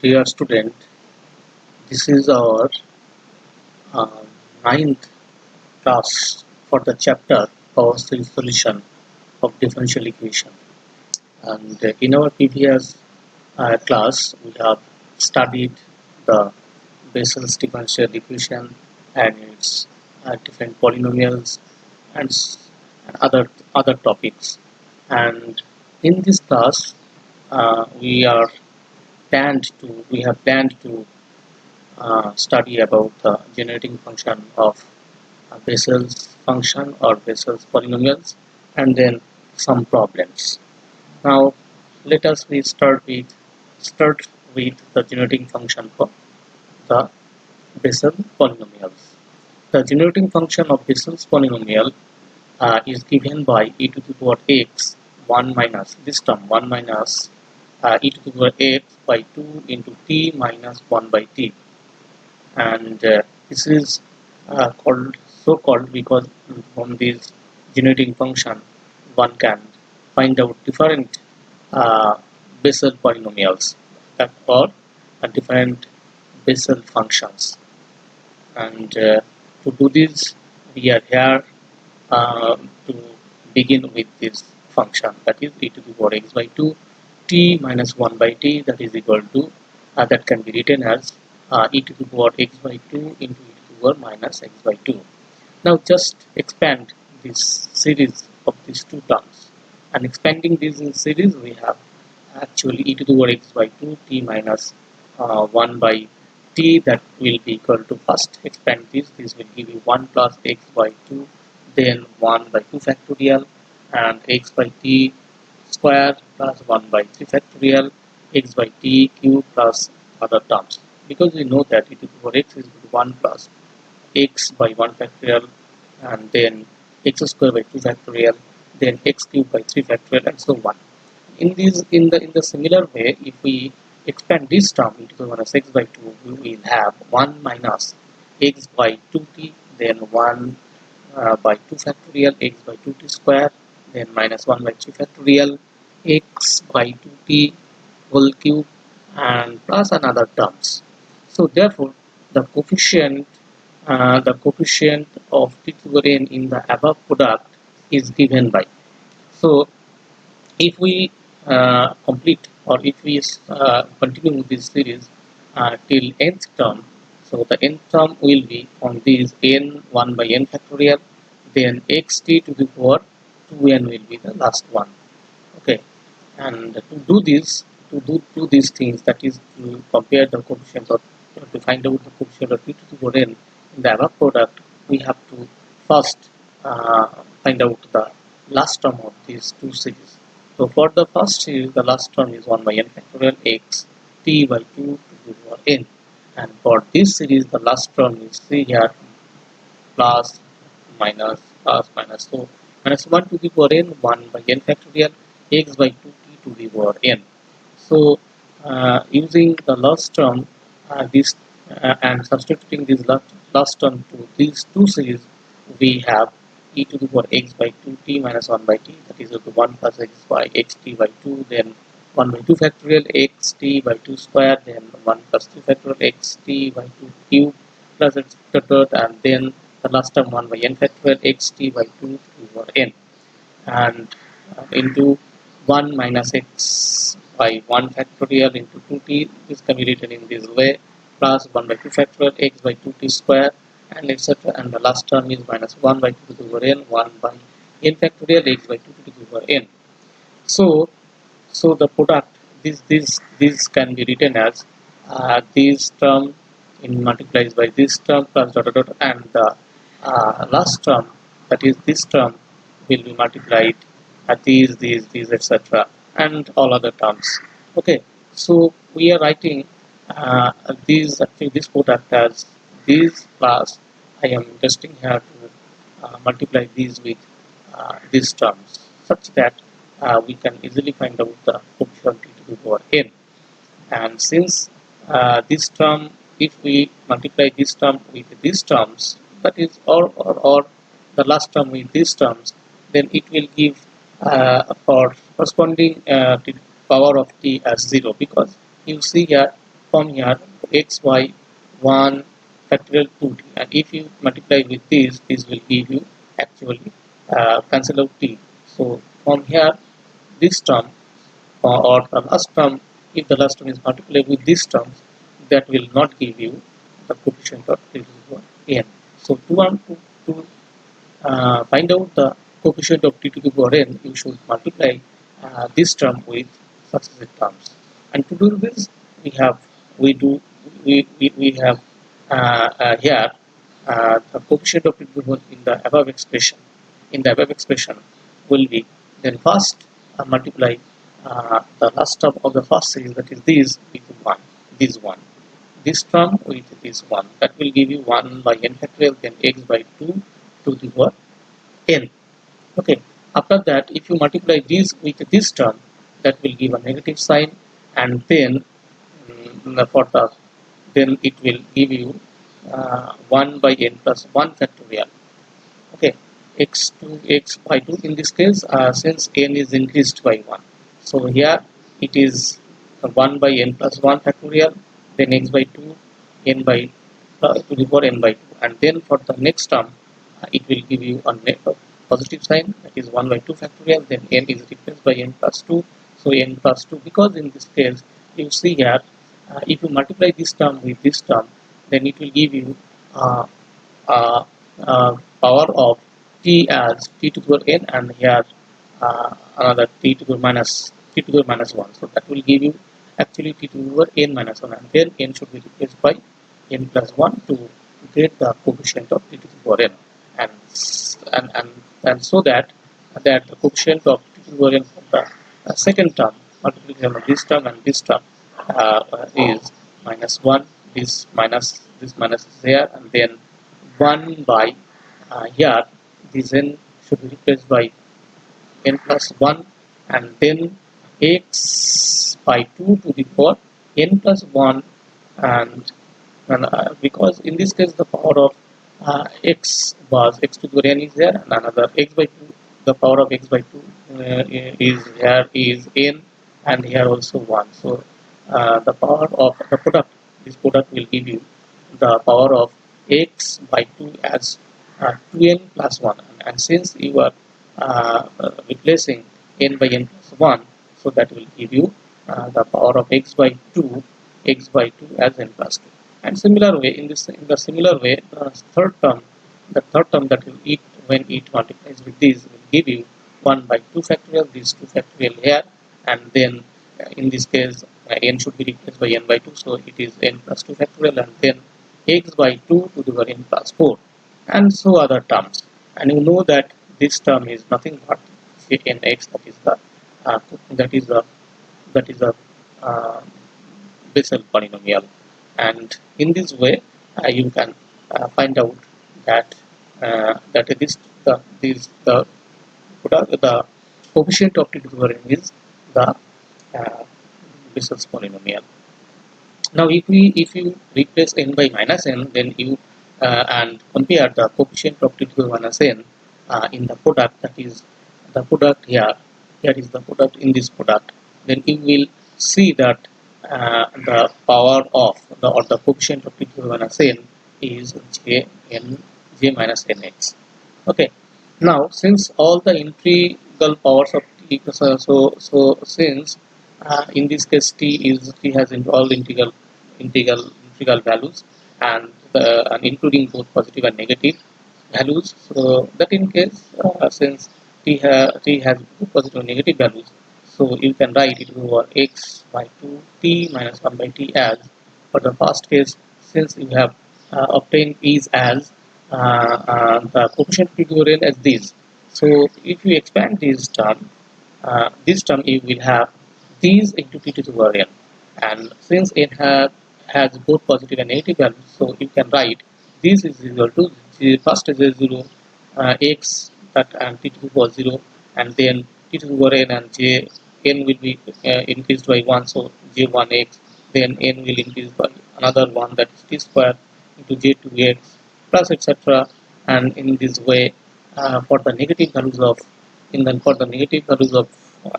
Dear student, this is our uh, ninth class for the chapter Power Series Solution of Differential Equation. And in our previous class, we have studied the Bessel's differential equation and its different polynomials and, and other topics. And in this class, we have planned to study about the generating function of Bessel's function or Bessel's polynomials, and then some problems. Now let us start with the generating function for the Bessel polynomials. The generating function of Bessel's polynomial is given by e to the power x 1 minus this term 1 minus e to the power x by 2 into t minus 1 by t, and this is called because from this generating function one can find out different uh, Bessel polynomials or different Bessel functions. And to do this, we are here to begin with this function, that is e to the power x by 2 t minus 1 by t, that is equal to that can be written as e to the power x by 2 into e to the power minus x by 2. Now just expand this series of these two terms, and expanding this in series we have actually e to the power x by 2 t minus 1 by t, that will be equal to, first expand this will give you 1 plus x by 2, then 1 by 2 factorial, and x by t square plus 1 by 3 factorial, x by t cube plus other terms, because we know that e to the power x is 1 plus x by 1 factorial, and then x square by 2 factorial, then x cube by 3 factorial, and so on. In the similar way, if we expand this term into the minus x by 2, we will have 1 minus x by 2t, then 1 by 2 factorial, x by 2t square, then minus 1 by 3 factorial, x by 2t whole cube, and plus another terms. So therefore the coefficient of t to the n in the above product is given by. So if we complete, or if we continue with this series till nth term, so the nth term will be on this n 1 by n factorial, then xt to the power 2n will be the last one. Okay, and to do these things, that is to compare the coefficients, or to find out the coefficient of t to the power n in the above product, we have to first find out the last term of these two series. So for the first series, the last term is 1 by n factorial x t by 2 to the power n, and for this series the last term is, see here, plus minus plus minus, so minus 1 to the power n 1 by n factorial x by 2t to the power n. So using the last term and substituting this last term to these two series, we have e to the power x by 2t minus 1 by t, that is equal to 1 plus x by xt by 2, then 1 by 2 factorial xt by 2 square, then 1 plus 3 factorial xt by 2 cube plus etc., and then the last term 1 by n factorial xt by 2 to the power n, and into 1 minus x by 1 factorial into 2t, this can be written in this way, plus 1 by 2 factorial x by 2t square, and etc., and the last term is minus 1 by 2 to the power n 1 by n factorial x by 2 to the power n. So the product, this can be written as this term in multiplies by this term plus dot dot dot, and the last term, that is this term, will be multiplied at these etc., and all other terms. Okay, so we are writing this product as this plus, I am testing here to multiply these with these terms, such that we can easily find out the coefficient t to the power n. And since this term, if we multiply this term with these terms, that is or the last term with these terms, then it will give for corresponding to the power of t as 0, because you see here from here x y 1 factorial 2t, and if you multiply with this will give you actually cancel out t. So from here this term or the last term, if the last term is multiplied with this term, that will not give you the coefficient of t to the power n. So to find out the coefficient of t to the power n, you should multiply this term with successive terms. And to do this, we have here the coefficient of t to the power in the above expression. In the above expression will be then first multiply the last term of the first series, that is this with 1, this 1. This term with this 1, that will give you 1 by n factorial, then x by 2 to the power n. Okay. After that, if you multiply this with this term, that will give a negative sign, and then then it will give you 1 by n plus 1 factorial. Okay, x to x by 2 in this case, since n is increased by 1. So here it is 1 by n plus 1 factorial, then x by 2, n by to the power n by 2, and then for the next term it will give you a positive sign, that is 1 by 2 factorial, then n is replaced by n plus 2, so n plus 2, because in this case you see here if you multiply this term with this term, then it will give you power of t as t to the power n, and here another t to the power minus 1. So that will give you actually t to the power n minus 1, and then n should be replaced by n plus 1 to get the coefficient of t to the power n, and so that the coefficient of t to the power n for the second term, multiplication of this term and this term, is minus 1. This minus is there, and then 1 by here this n should be replaced by n plus 1, and then x by 2 to the power n plus 1, and because in this case the power of x was x to the power n is there, and another x by 2, the power of x by 2 is here is n, and here also 1. So the power of the product, this product will give you the power of x by 2 as 2n plus 1, and since you are replacing n by n plus 1, so that will give you the power of x by 2 as n plus 2. And similar way, in the similar way, the third term that will eat when it multiplies with this will give you 1 by 2 factorial, this 2 factorial here, and then in this case n should be replaced by n by 2, so it is n plus 2 factorial, and then x by 2 to the power n plus 4, and so other terms. And you know that this term is nothing but nx, that is the Bessel polynomial, and in this way you can find out that the coefficient of t to the power n is the Bessel's polynomial. Now if you replace n by minus n, then you and compare the coefficient of t to the power minus n in the product, that is the product here is the product in this product, then you will see that the power of the coefficient of t to the power minus n is j minus nx. Okay. Now since all the integral powers of t, so since in this case t has all integral values, and including both positive and negative values, so that in case since t has both positive and negative values, so you can write it over x by 2 t minus 1 by t as, for the first case, since you have obtained is as the coefficient of t to the power n as this. So if you expand this term you will have these into t to the power n, and since n has both positive and negative values, so you can write this is equal to first is 0 x that and t to the power 0, and then t to the power n and n will be increased by 1, so j1x, then n will increase by another one, that is t square into j2x plus etc. And in this way for the negative values of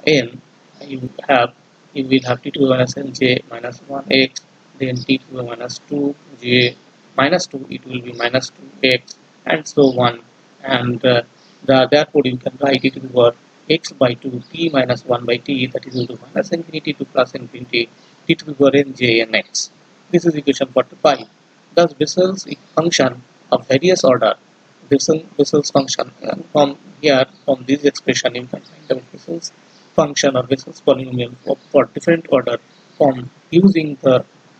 n, you will have t to the power n j minus 1x, then t to the minus 2 j minus 2, it will be minus 2x, and so on. And therefore you can write it over x by 2 t minus 1 by t, that is equal to minus infinity to plus infinity t to the power n j n x. This is equation 45. Thus Bessel's function of various order, Bessel's function, from here, from this expression you can find out Bessel's function or Bessel's polynomial for different order from using the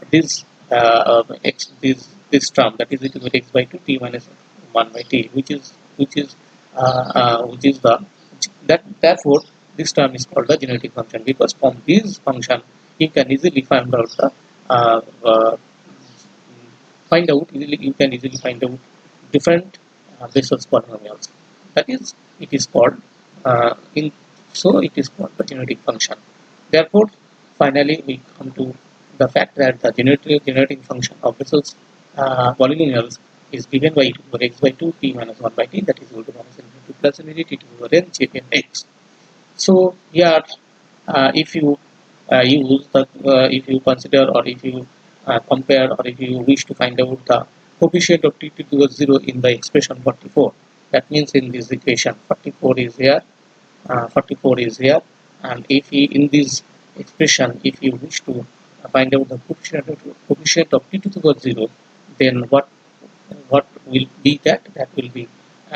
this this term, that is equal to x by 2 t minus 1 by t, which is the therefore this term is called the genetic function, because from this function you can easily find out the uh, uh, you can easily find out different Bessel's polynomials. That is, it is called it is called the genetic function. Therefore, finally we come to the fact that the generating function of Bessel's polynomials is given by e to the power x by 2 t minus 1 by t, that is equal to minus infinity plus infinity t to the power n j n x. So here, if you if you consider, or if you compare, or if you wish to find out the coefficient of t to the power 0 in the expression 44, that means in this equation 44 is here, 44 is here, and if you, in this expression, if you wish to find out the coefficient of t to the power 0, then what will be that? That will be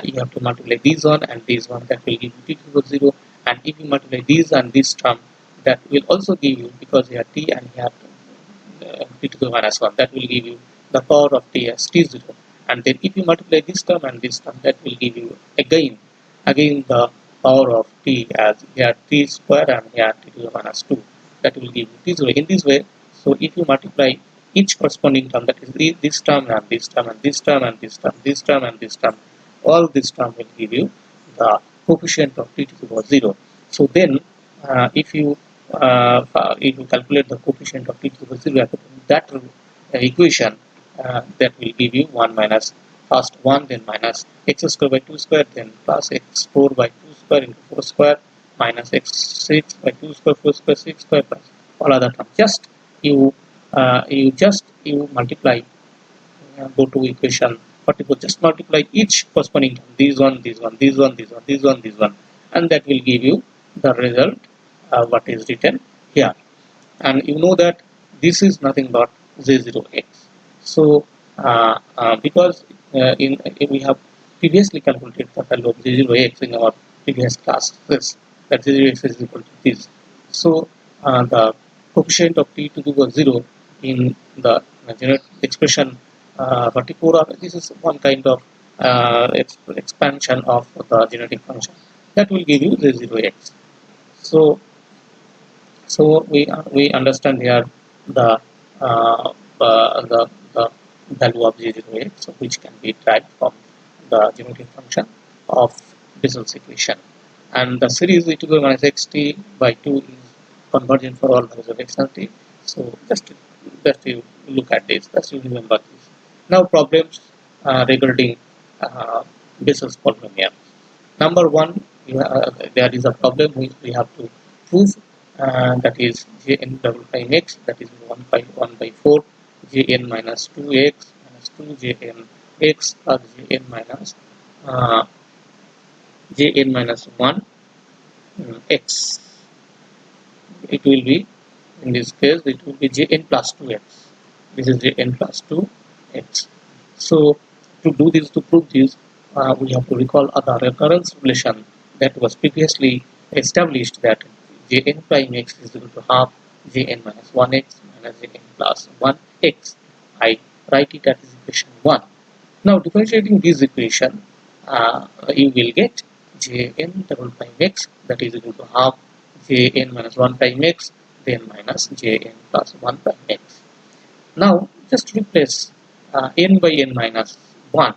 you have to multiply these one and these one, that will give you t to the power 0, and if you multiply these and this term, that will also give you, because you have t and you have t to the minus 1, that will give you the power of t as t0, and then if you multiply this term and this term, that will give you again the power of t as here t square and here t to the minus 2, that will give you t0 in this way. So if you multiply each corresponding term, that is this term and this term and this term and this term, this term and this term, all this term will give you the coefficient of t to the power 0. So then if you calculate the coefficient of t to the power 0 according to that equation, that will give you 1 minus first 1, then minus x square by 2 square, then plus x4 by 2 square into 4 square, minus x6 by 2 square, 4 square, 6 square, plus all other terms. Just you multiply, go to equation 44, just multiply each corresponding term, these one, these one, these one, these one, these one, these one, and that will give you the result what is written here. And you know that this is nothing but j0x. So because we have previously calculated the value of j0x in our previous classes, that j0x is equal to this. So the coefficient of t to the power 0 in the expression 44, this is one kind of expansion of the genetic function, that will give you j0x. So we understand here the value of j0x, which can be derived from the genetic function of Bessel's equation, and the series e to the minus xt by 2 is convergent for all values of x and t. So just you look at this, just you remember this. Now problems regarding Bessel's polynomial. Number one, there is a problem which we have to prove, that is jn double prime x, that is 1 by 4 jn minus 2x minus 2 jn x plus jn minus 1 x. It will be, in this case, it will be jn plus 2x. This is jn plus 2x. So to do this, to prove this, we have to recall the recurrence relation that was previously established, that jn prime x is equal to half jn minus 1x minus jn plus 1x. I write it as equation 1. Now differentiating this equation, you will get jn double prime x, that is equal to half jn minus 1 prime x, then minus jn plus 1 prime x. Now just replace n by n minus 1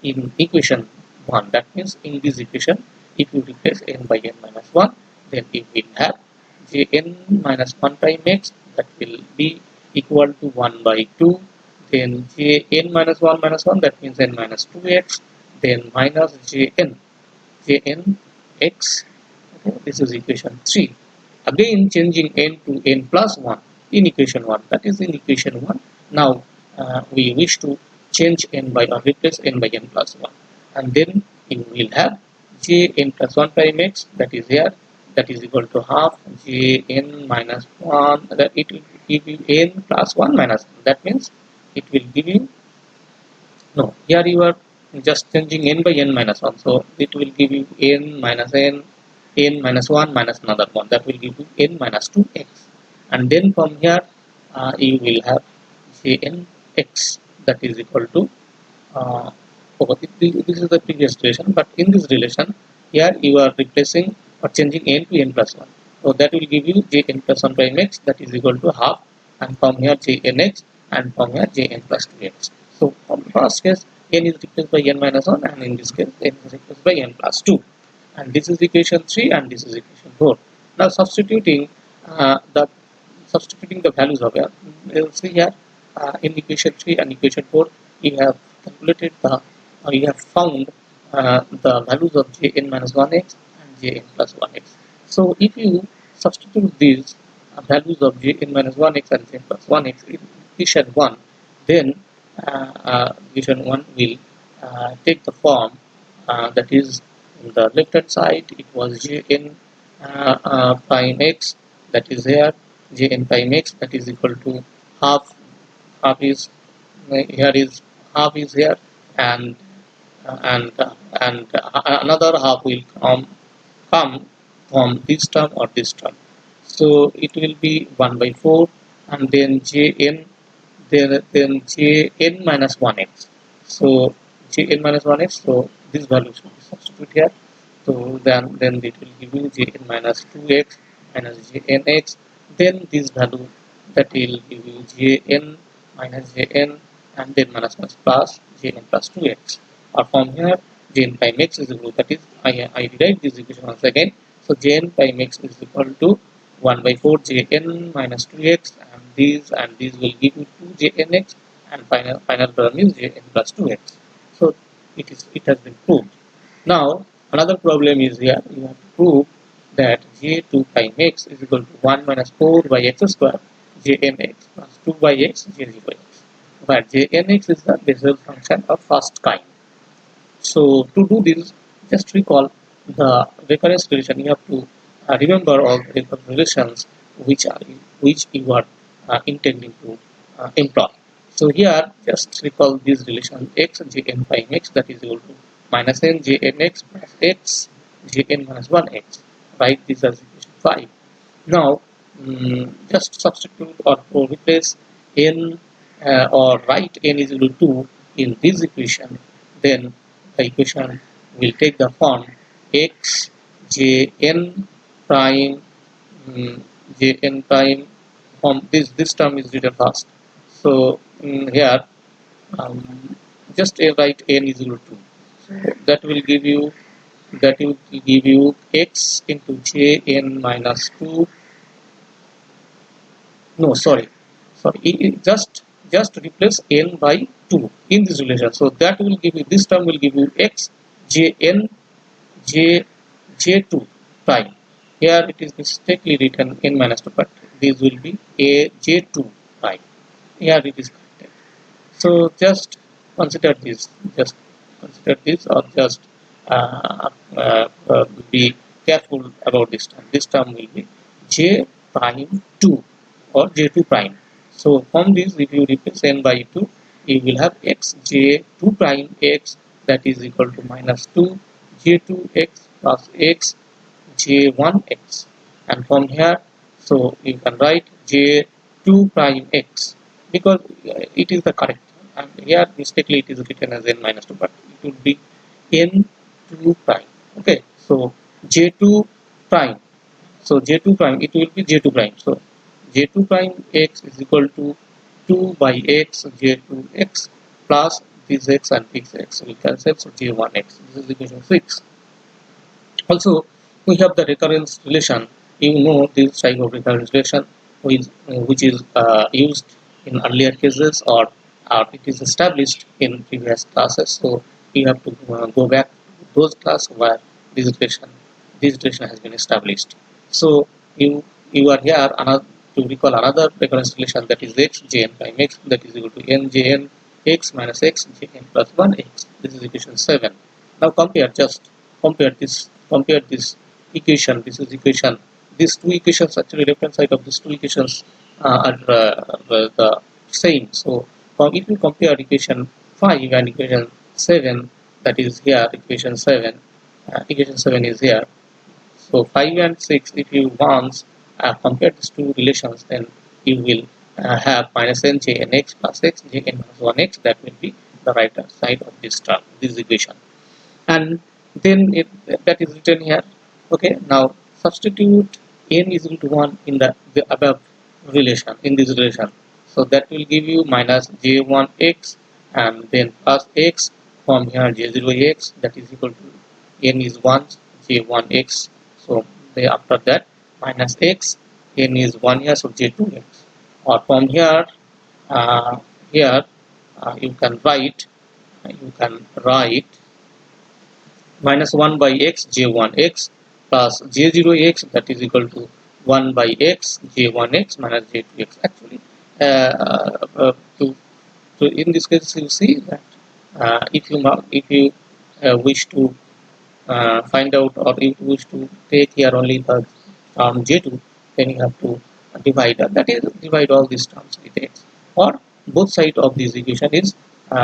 in equation 1. That means in this equation, if you replace n by n minus 1, then you will have jn minus 1 prime x, that will be equal to 1 by 2, then jn minus 1 minus 1, that means n minus 2x, then minus jn x. Okay, this is equation 3. Again changing n to n plus 1, in equation 1. That is in equation 1. Now we wish to change n by or replace n by n plus 1, and then you will have jn plus 1 prime x, that is here, that is equal to half jn minus 1, that it will give you n plus 1 minus 1. That means it will give you, no, here you are just changing n by n minus 1, so it will give you n minus n, n minus 1 minus another 1, that will give you n minus 2x, and then from here you will have jn x, that is equal to this is the previous relation, but in this relation here you are replacing or changing n to n plus 1, so that will give you jn plus 1 prime x, that is equal to half, and from here jn x, and from here jn plus 2x. So from the first case n is replaced by n minus 1, and in this case n is replaced by n plus 2, and this is equation 3 and this is equation 4. Now substituting the values of here, you'll see here in equation 3 and equation 4 you have calculated you have found the values of jn minus 1x and jn plus 1x. So if you substitute these values of jn minus 1x and jn plus 1x in equation 1, then equation 1 will take the form that is in the left hand side it was jn prime x, that is here jn prime x, that is equal to half is here is half is here, and another half will come from this term or this term, so it will be 1 by 4, and then jn, then jn minus 1x, so jn minus 1x, so this value should be substituted here, so then it will give you jn minus 2x minus jnx, then this value that will give you jn minus jn, and then minus plus jn plus 2x, or from here jn prime x is equal to, that is I rewrite this equation once again, so jn prime x is equal to 1 by 4 jn minus 2x, and these will give you 2 jnx, and final term is jn plus 2x. So it has been proved. Now another problem is here, you have to prove that j2 prime x is equal to 1 minus 4 by x square jnx plus 2 by x j0 by x, where jnx is the Bessel function of first kind. So to do this, just recall the recurrence relation. You have to remember all the recurrence relations which you are intending to employ. So here just recall this relation x jn prime x, that is equal to minus n jnx plus x jn minus 1x. Write this as equation 5. Now just substitute or replace n or write n is equal to 2 in this equation, then the equation will take the form x jn prime jn prime, from this term is written first, so here just write n is equal to 2, so that will give you x into jn minus 2, no sorry just replace n by 2 in this relation, so that will give you, this term will give you x jn j2 prime, here it is mistakenly written n minus 2, but this will be a j2 prime, here it is corrected. So just consider this or just be careful about this term. This term will be j prime 2 or j2 prime. So from this, if you replace n by 2, you will have x j2 prime x, that is equal to minus 2 j2x plus x j1x, and from here, so you can write j2 prime x, because it is the correct, and here mistakenly it is written as n minus 2, but it would be n2 prime. Okay, so j2 prime, so j2 prime, it will be j2 prime, so j2 prime x is equal to 2 by x j2x plus this x and this x will cancel, so j1x. This is equation 6. Also we have the recurrence relation. You know this type of recurrence relation which is used in earlier cases, or it is established in previous classes, so you have to go back to those classes where this relation has been established. So you are here to recall another recurrence relation, that is x jn prime x, that is equal to n jn x minus x jn plus 1 x. This is equation 7. Now compare this equation. This is equation. These two equations, actually left hand side of these two equations are the same. So if you compare equation 5 and equation 7, that is here equation 7. Equation 7 is here. So 5 and 6, if you once compare these two relations, then you will have minus n j n x plus x j n minus 1 x. That will be the right side of this term, this equation. And then that is written here. Okay, now substitute n is equal to 1 in the above relation, in this relation. So that will give you minus j1x and then plus x from here j0x, that is equal to n is 1 j1x. So after that minus x, n is 1 here, so j2x. Or from here you can write minus 1 by x j1x plus j0x, that is equal to 1 by x j1x minus j2x. Actually so in this case you see that if you wish to find out, or if you wish to take here only the term j2, then you have to divide, that is divide all these terms with x, or both sides of this equation is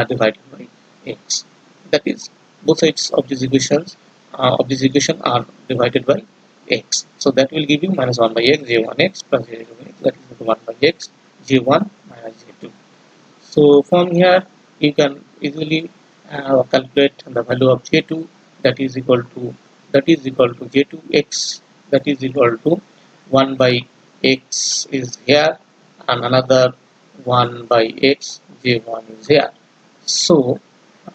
divided by x. That is both sides of these equations are divided by x. So that will give you minus 1 by x j1x plus j0x, that is equal to 1 by x j1 minus j2. So from here you can easily calculate the value of j2, that is equal to j2x, that is equal to 1 by x is here and another 1 by x j1 is here. So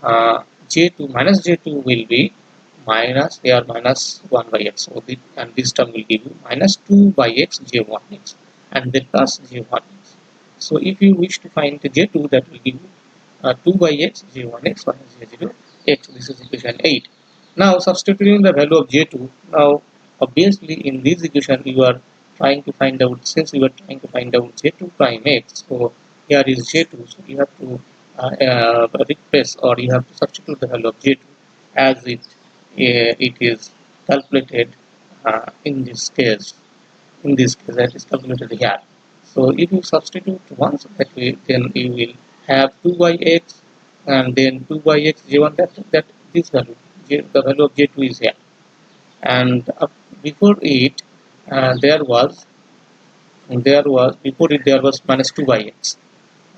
j2 minus j2 will be minus here minus 1 by x, so and this term will give you minus 2 by x j1x and then plus j1x. So if you wish to find the j2, that will give you 2 by x j1x minus j0x. This is equation 8. Now substituting the value of j2, now obviously in this equation you are trying to find out, since you are trying to find out j2 prime x, so here is j2, so you have to replace, or you have to substitute the value of j2 as it is calculated in this case that is calculated here. So if you substitute once, that way then you will have 2 by x and then 2 by x j1, that this value the value of j2 is here, and before it there was minus 2 by x,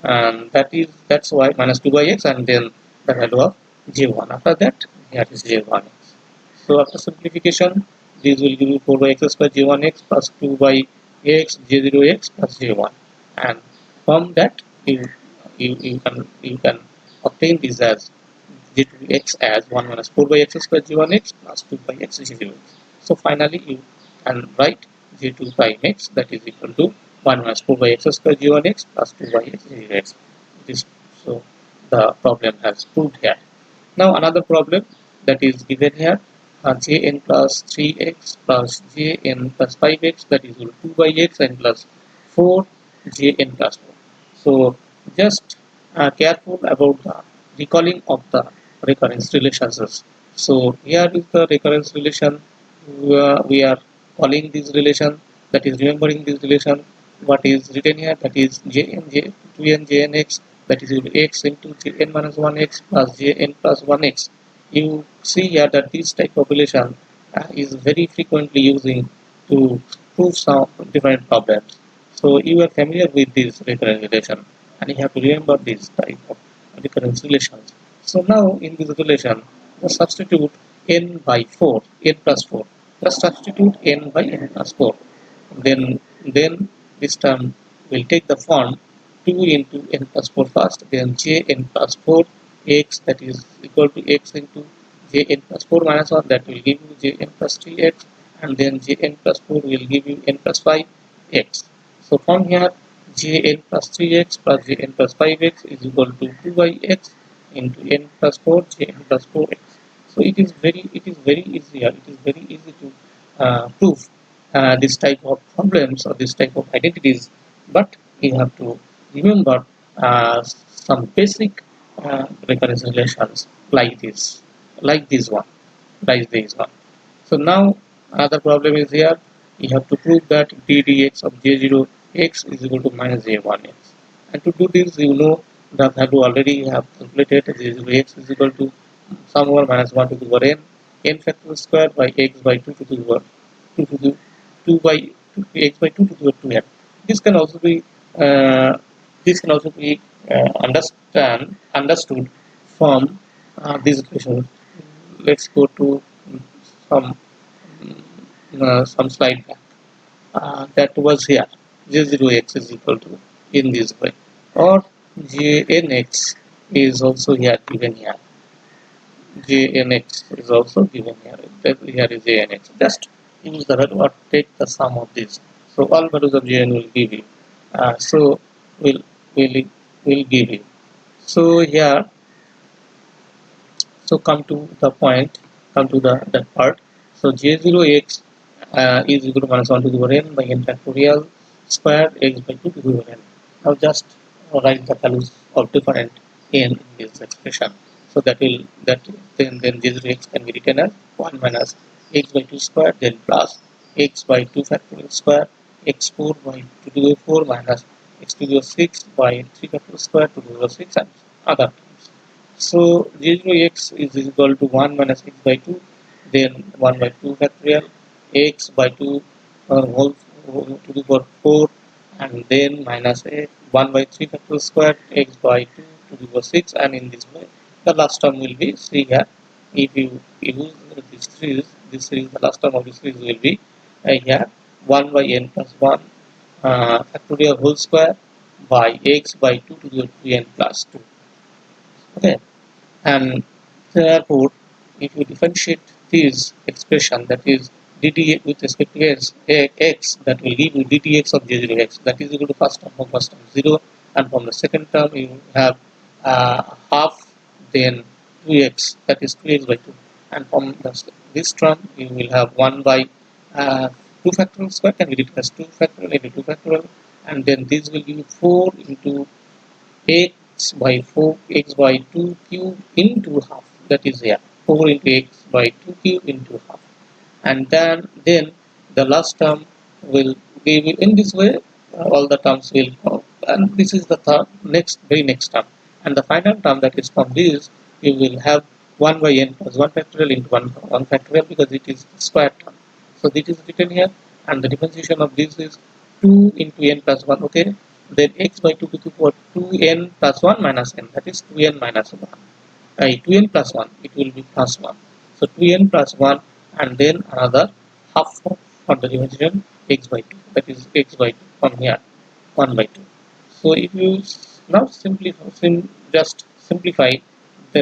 and that's why minus 2 by x and then the value of j1. After that here is j1x. So after simplification, this will give you 4 by x square j1x plus 2 by x j0x plus j1, and from that you can obtain this as j2x as 1 minus 4 by x square j1x plus 2 by x j0x. So finally you can write j2 prime x, that is equal to 1 minus 4 by x square j1x plus 2 by x j0x. So the problem has proved here. Now another problem that is given here, jn plus 3x plus jn plus 5x, that is equal to 2 by x and plus 4 jn plus 4. So just careful about the recalling of the recurrence relations. So here is the recurrence relation. We are calling this relation, that is remembering this relation. What is written here, that is jn 2n jnx, that is equal to x into jn minus 1x plus jn plus 1x. You see here that this type of relation is very frequently using to prove some different problems. So you are familiar with this recurrence relation, and you have to remember this type of recurrence relations. So now in this relation, just substitute n by 4, n plus 4. Just substitute n by n plus 4. Then this term will take the form 2 into n plus 4 first, then jn plus 4 x, that is equal to x into jn plus 4 minus 1, that will give you jn plus 3x, and then jn plus 4 will give you n plus 5x. So from here jn plus 3x plus jn plus 5x is equal to 2 by x into n plus 4 jn plus 4x. So it is very easy here. It is very easy to prove this type of problems or this type of identities, but you have to remember some basic reference relations like this one, like this one. So now another problem is here. You have to prove that ddx of j0x is equal to minus j1x. And to do this, you know the value already you have calculated. j0x is equal to somewhere minus 1 to the power n factorial square by x by 2 to the power 2 to the 2 by 2, x by 2 to the power 2n. This can also be uh, understood from this equation. Let's go to some some slide back. That was here. J0x is equal to in this way, or Jnx is also here given here. Jnx is also given here. Here is Jnx. Just use the value or take the sum of this. So all values of Jn will give you. So will will give you. So here, so come to the point, come to the that part. So j0x is equal to minus 1 to the power n by n factorial square x by 2 to the power n. Now just write the values of different n in this expression. So then j0x can be written as 1 minus x by 2 square, then plus x by 2 factorial square, x4 by 2 to the 4 minus x to the 6 by 3 factorial square to the 6 and other. So j0x is equal to 1 minus x by 2, then 1 by 2 factorial, x by 2 whole to the power 4, and then minus 1 by 3 factorial square, x by 2 to the power 6, and in this way the last term will be, see here, if you use this series, the last term of this series will be here 1 by n plus 1 factorial whole square by x by 2 to the power 2n plus 2. Okay, and therefore, if you differentiate this expression, that is dd with respect to x, that will give you ddx of j0x, that is equal to first term 0, and from the second term you have half, then 2x, that is 2x by 2, and from this term you will have 1 by 2 factorial square, can be written as 2 factorial into 2 factorial, and then this will give you 4 into x by 4 x by 2 cube into half, that is here 4 into x by 2 cube into half, and then the last term will give you in this way, all the terms will come, and this is the very next term, and the final term, that is from this you will have 1 by n plus 1 factorial into 1 factorial, because it is square term. So this is written here, and the differentiation of this is 2 into n plus 1. Okay, then x by 2 to the power 2n plus 1 minus n, that is 2n minus 1. 2n plus 1, it will be plus 1. So 2n plus 1, and then another half for the differentiation x by 2, that is x by 2 from here 1 by 2. So if you now just simplify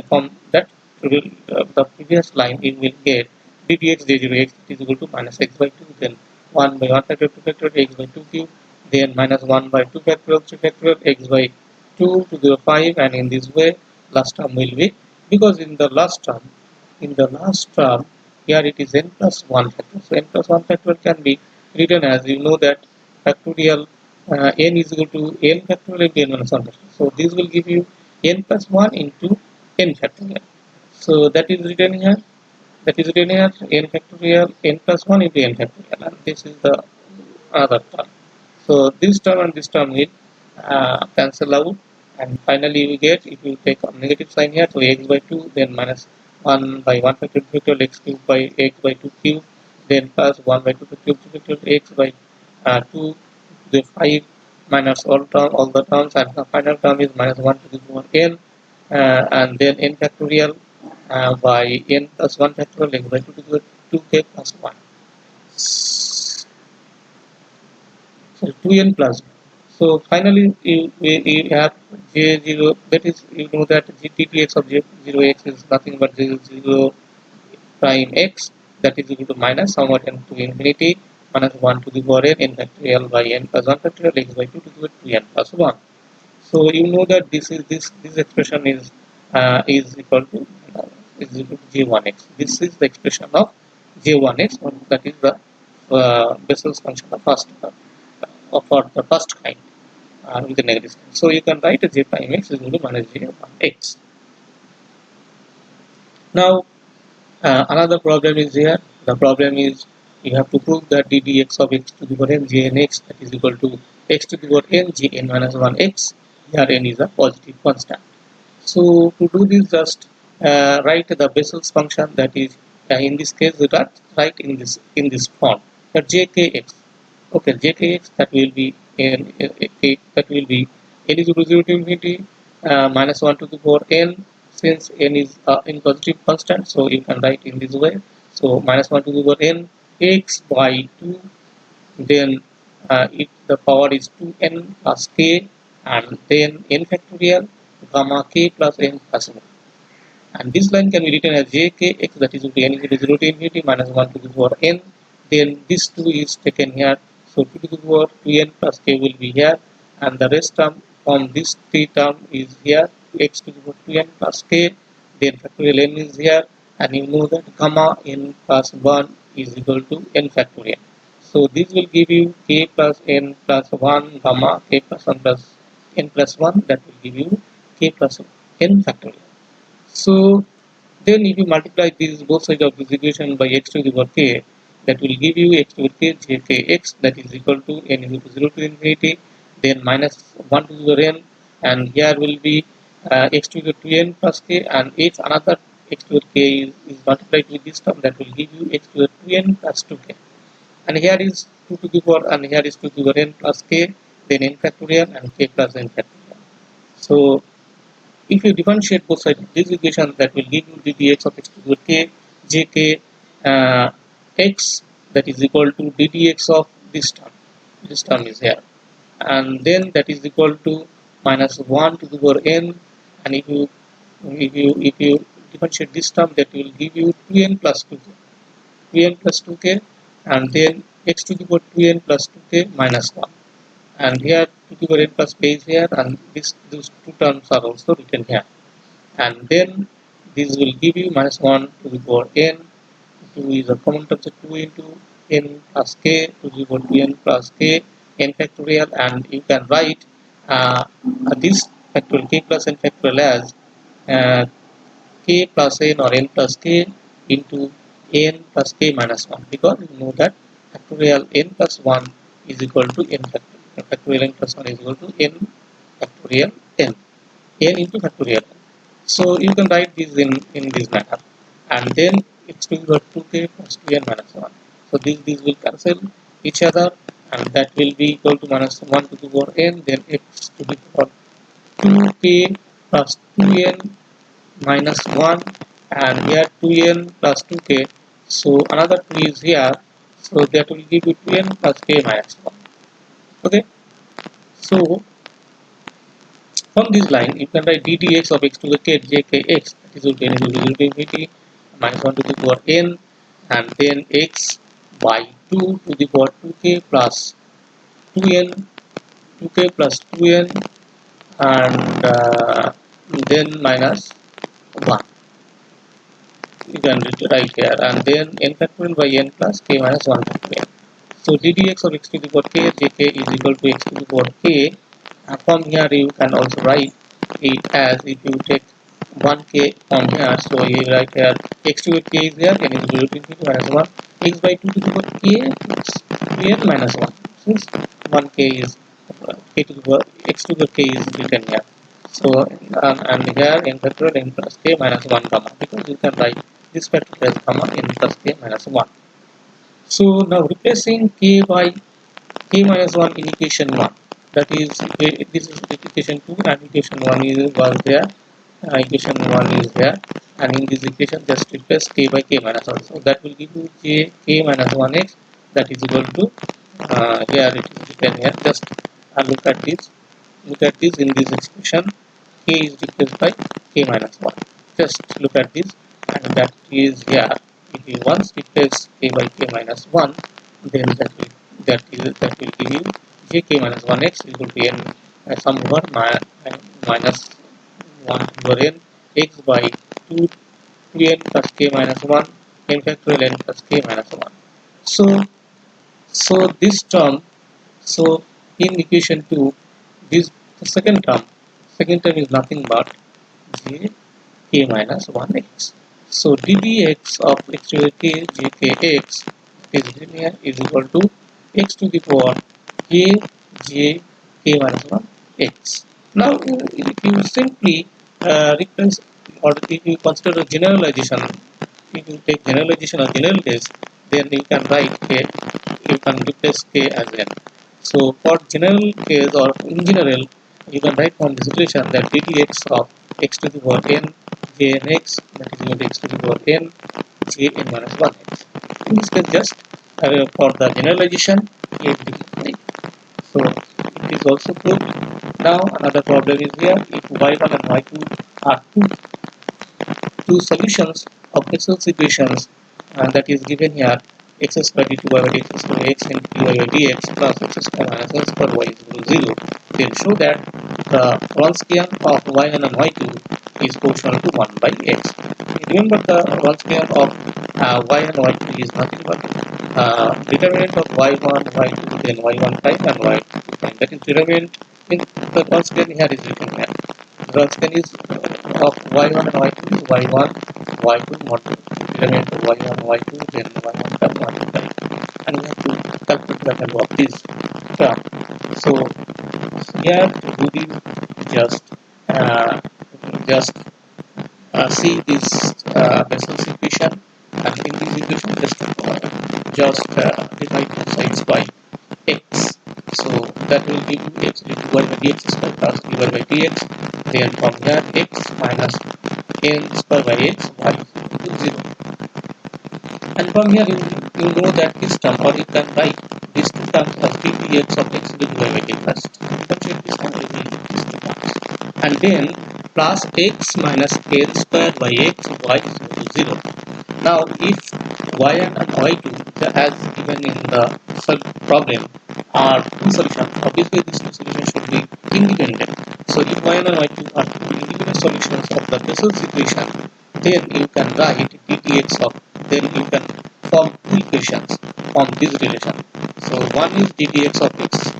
from that to the previous line, you will get ddx j0x is equal to minus x by 2, then 1 by 1 factorial 2 factorial x by 2 cube, then minus 1 by 2 factorial 3 factorial x by 2 to the 5, and in this way last term will be, because in the last term here it is n plus 1 factorial. So n plus 1 factorial can be written as, you know that factorial n is equal to n factorial into n minus 1 factorial. So this will give you n plus 1 into n factorial. So that is written here. That is written here n factorial n plus 1 into n factorial, and this is the other term. So this term and this term will cancel out, and finally we get, if you take a negative sign here, so x by 2, then minus 1 by 1 factorial x cube by x by 2 cube, then plus 1 by 2 factorial x by 2 to the 5, minus all the terms, and the final term is minus 1 to the power n, and then n factorial by n plus 1 factorial x by 2 to the 2k plus 1. So 2n plus 1. So finally you have j0, that is, you know that ddx of j0x is nothing but 0 prime x, that is equal to minus somewhat n to infinity minus 1 to the power n factorial by n plus 1 factorial x by 2 to the power 2n plus 1. So you know that this expression is equal to j1x. This is the expression of j1x, that is the Bessel's function, the first for the first kind with the negative sign. So you can write j prime x is equal to minus j upon x. Now another problem is here. The problem is you have to prove that ddx of x to the power n j n x, that is equal to x to the power n j n minus 1 x. Here n is a positive constant. So to do this, just write the Bessel's function, that is in this case write in this form, that jkx. Okay, jkx, that will be n is equal to 0 to infinity minus 1 to the power n. Since n is in positive constant, so you can write in this way. So minus 1 to the power n x by 2, then if the power is 2n plus k, and then n factorial gamma k plus n plus 1. And this line can be written as jkx, that is equal to n is equal to 0 to infinity minus 1 to the power n. Then this 2 is taken here, so 2 to the power 2n plus k will be here, and the rest term from this 3 term is here, x to the power 2n plus k, then factorial n is here, and you know that gamma n plus 1 is equal to n factorial. So this will give you k plus n plus 1 gamma k plus 1 plus n plus 1, that will give you k plus n factorial. So then if you multiply these both sides of this equation by x to the power k, that will give you x to the power k jkx, that is equal to n is equal to 0 to infinity, then minus 1 to the power n, and here will be x to the power 2n plus k, and x another x to the power k is multiplied with this term, that will give you x to the power 2n plus 2k. And here is 2 to the power, and here is 2 to the power n plus k, then n factorial and k plus n factorial. So if you differentiate both sides of this equation, that will give you ddx of x to the power k jk x, that is equal to ddx of this term. This term is here, and then that is equal to minus 1 to the power n, and if you differentiate this term, that will give you 2n plus 2k, 2n plus 2k, and then x to the power 2n plus 2k minus 1, and here 2 to the power n plus k is here, and these two terms are also written here, and then this will give you minus 1 to the power n. 2 is a common term, so 2 into n plus k to the power 2n plus k n factorial, and you can write this factorial k plus n factorial as k plus n or n plus k into n plus k minus 1, because you know that factorial n plus 1 is equal to n factorial. Factorial n plus 1 is equal to n factorial n, n into factorial n. So you can write this in this manner, and then x to the power 2k plus 2n minus 1. So these will cancel each other, and that will be equal to minus 1 to the power n, then x to the power 2k plus 2n minus 1, and here 2n plus 2k, so another 2 is here, so that will give you 2n plus k minus 1. Okay, so from this line you can write ddx of x to the k jkx, that is equal to n is equal to infinity minus 1 to the power n, and then x by 2 to the power 2k plus 2n, 2k plus 2n, and then minus 1. You can write here, and then n factorial by n plus k minus 1 factorial. So ddx of x to the power k jk is equal to x to the power k. From here you can also write it as, if you take 1k from here, so you write here x to the k is here, n is equal to infinity minus 1, x by 2 to the power k plus kn minus 1, since 1k is k to the power x to the k is written here. So and here n factorial n plus k minus 1 gamma, because you can write this factorial as gamma n plus k minus 1. So now replacing k by k minus 1 in equation 1, that is this is equation 2, and equation 1 is was there, equation 1 is there, and in this equation just replace k by k minus 1, so that will give you k minus 1x, that is equal to here it is written here, just look at this in this expression, k is replaced by k minus 1, just look at this, and that is here. If you once replace k by k minus 1, then that will give you jk minus 1x equal to n sum over minus 1 over n x by 2 2n plus k minus 1 n factorial n plus k minus 1. So So this term, so in equation 2, this the second term is nothing but j k minus 1x. So ddx of x to the k j k x is linear is equal to x to the power k j k minus 1 x. Now if you simply replace, or if you consider a generalization, if you take generalization or general case, then you can write k, you can replace k as n. So for general case, or in general, you can write from this equation that ddx of x to the power n j n x, that is equal to x to the power n j n minus 1x. In this case, just for the generalization, k is right. So it is also good. Now another problem is here: if y1 and y2 are two solutions of Bessel's equations, that is given here, x square dy by dx square x into dy by dx plus x square minus n square y is equal to 0, then show that the Wronskian of y1 and y2 is proportional to 1 by x. Remember, the Wronskian of y and y2 is nothing but determinant of y1, y2, then y1 prime and y2 prime. That is determinant in the Wronskian here is written here. Wronskian is of y1 and y2 is y1, y2 determinant of y1, y2, then y1 prime, y2 prime. And we have to calculate the value of this term. So here we will just see this Bessel's equation, and in this equation just divide two sides by x. So that will give you x into y by dx square plus dy by dx. Then from here x minus n square by x y is equal to 0. And from here you know that this term, or you can write these two terms as ddx of x into dy by dx. Differentiate this one, we will get these two terms. And then plus x minus n square by x y is equal to 0. Now if y1 and y2, as given in the problem, are two solutions, obviously these two solutions should be independent. So if y1 and y2 are two independent solutions of the Bessel's equation, then you can write ddx of, then you can form two equations from this relation. So one is ddx of x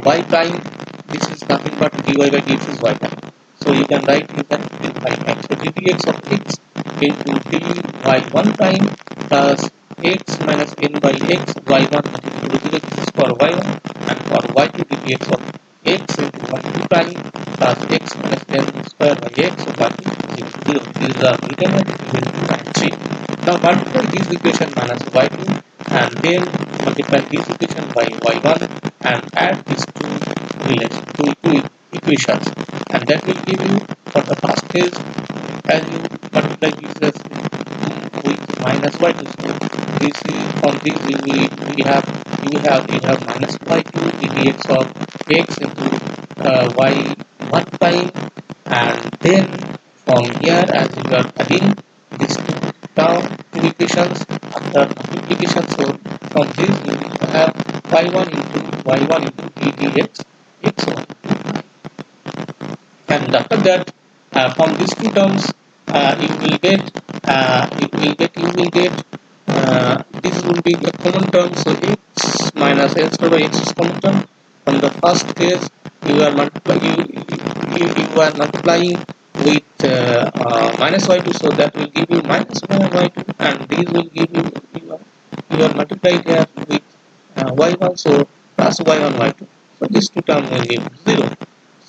y prime, this is nothing but dy by dx is y prime. So you can write, you can find x. So ddx of x into dy1 prime plus x minus n by x y1 into 0, this is for y1, and for y2 ddx of x into y2 prime plus x minus n square by x y2 is 0. These are written at equal 2 and 3. Now multiply this equation minus y2 and then multiply this equation by y1 and add these two equations, and that will give you, for the first case, as you multiply this with minus y2. So this is, from this you have minus y2 ddx of x into y1 prime, and then from here, as you are adding these two equations after multiplication, so from this you will have y1 into ddx x1. And after that, from these two terms, you will get this will be a common term. So x minus n square by x is common term. From the first case, you are multiplying with minus y2, so that will give you minus y2, and these will give you are multiplied here with y1, so plus y1 y2. So these two terms will give 0.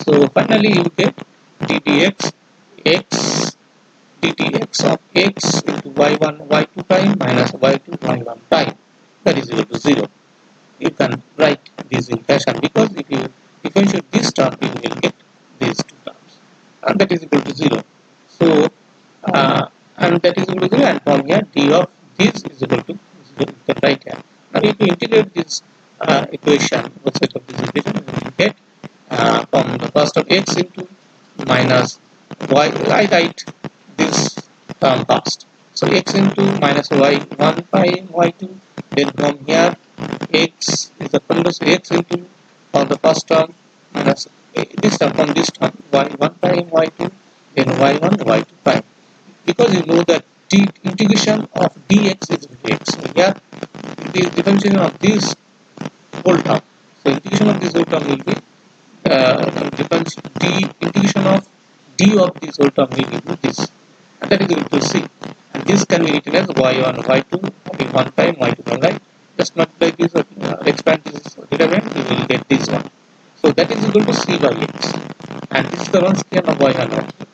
So finally you get ddx of x into y1 y2 prime minus y2 y1 prime, that is equal to 0. You can write this in fashion, because if you differentiate this term, you will get these two terms, and that is equal to 0. So and that is equal to 0, and from here d of this is equal to 0. You can write here. Now if you integrate this equation, both sides of this equation, you will get from the first of x into minus y, I write this term first. So x into minus y1 prime y2, then from here x is the formula, so x into from the first term minus this term from this term y1 prime y2, then y1 y2 prime. Because you know that the integration of dx is equal to x. So here it is differentiation of this this whole term will be the integration of d of this whole term will give you this, and that is equal to c. And this can be written as y1, y2, y1 prime, y2 prime, right? Just multiply this, expand this derivative, we will get this one. So that is equal to c by x. And this is the Wronskian of y1, y2.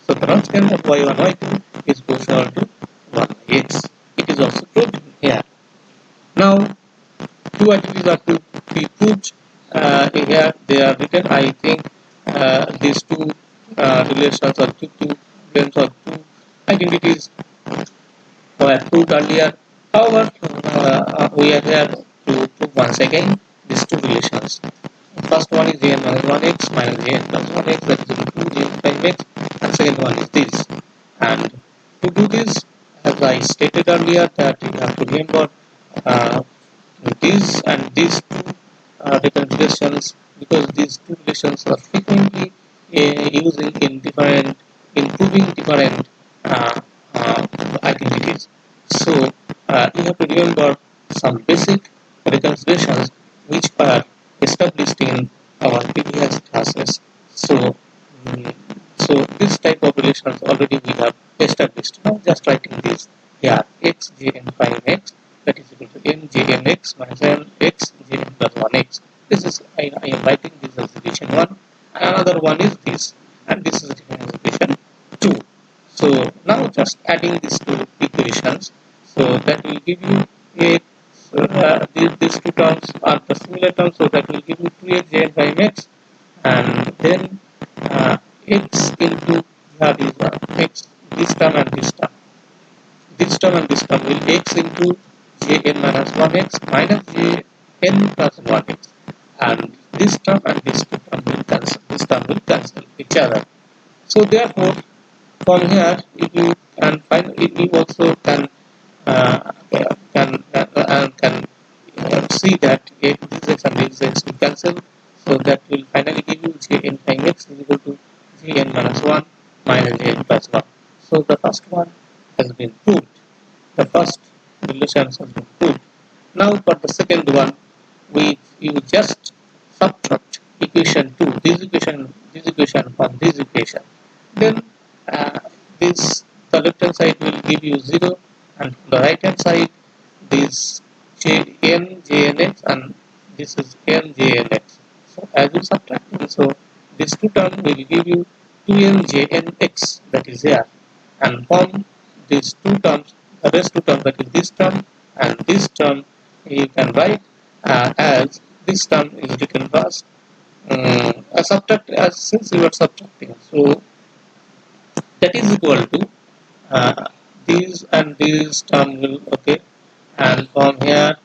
So the Wronskian of y1, y2 is proportional to 1 by x. It is also proved here. Now, two identities are to be proved. Here they are written. I think these two relations or two claims or two identities were proved earlier. However, we are here to prove once again these two relations. The first one is jn minus 1x minus jn plus 1x, that is equal to jn prime x, and second one is this. And to do this, as I stated earlier, that you have to remember these and these two different relations, because these two relations are frequently using in proving different identities. So you have to remember some basic reconciliations which are established in our previous classes. So so this type of relations already we have established. Now just writing this here, x jn prime x, that is equal to n jn x minus n x jn plus 1x. This is I am writing this as equation 1, and another one is this, and this is equation 2. So now just adding these two equations, so that will give you a these two terms are the similar terms, so that will give you 2x jn prime x, and then x into these x, this term and this term. This term and this term will x into jn minus 1x minus jn plus 1x, and this term and this term will cancel. This term will cancel each other. So therefore, from here, if you can find, if you also can see that this x and this x will cancel. So that will finally give you jn prime x is equal to jn minus 1 minus jn plus 1. So the first one has been proved. The first relation has been proved. Now for the second one, you just subtract equation 2, this equation from this equation. Then this, the left hand side will give you 0, and from the right hand side this n jnx, and this is n jnx. So as you subtract them, so this two term will give you 2n jnx, that is here, and from these two terms, the rest two terms, that is this term and this term, you can write as this term is written first as since you are subtracting. So that is equal to these and this term will okay, and from here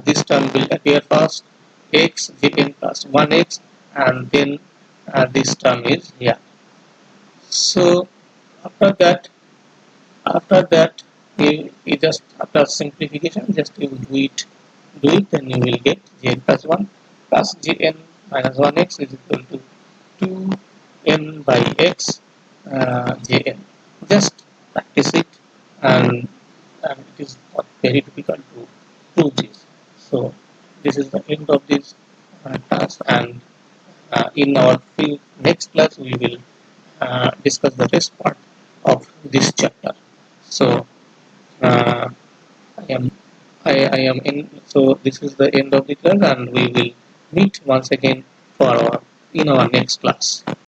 this term will appear first, x jn plus 1x, and then this term is here. So after that you just, after simplification, just you do it, then you will get jn plus 1 plus jn minus 1x is equal to 2n by x jn. Just practice it, and it is not very difficult to prove this. So this is the end of this task, and in our next class we will discuss the rest part of this chapter. So I am in. So this is the end of the class, and we will meet once again for in our next class.